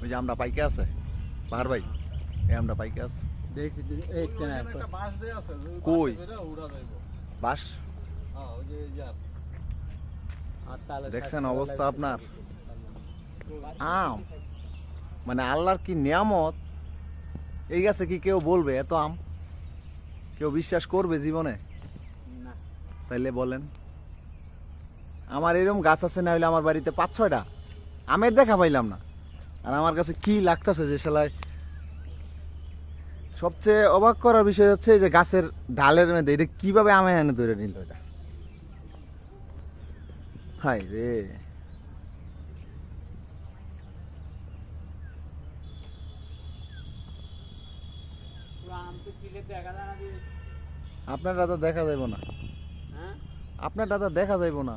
ওই যে আমরা পাইকে আছে পাহাড় ভাই, এই আমরা পাইকে আছে দেখছি এই কেন একটা বাস দেয়া আছে কই উড়া যাইবো বাস। হ্যাঁ ওই যে ইয়ার আর তালে দেখছেন অবস্থা আপনার। আম মানে আল্লাহর কি নিয়ামত, এই গাছে কি কেউ বলবে এত আম? কেউ বিশ্বাস করবে জীবনে? না তাইলে বলেন। আমার এরকম গাছ আছে না হইলে আমার বাড়িতে 5-6টা আমের দেখা পাইলাম না। আর আমার কাছে কি লাগতেছে যে শালায়, সবচেয়ে অবাক করার বিষয় হচ্ছে যে গাছের ডালের মধ্যে এটা কিভাবে আমে এনে ধরে নিল এটা। হাই রে, আম তো কিলে দেখা যায় না। আপনারটা তো দেখা যাইব না, হ্যাঁ আপনারটা তো দেখা যাইব না।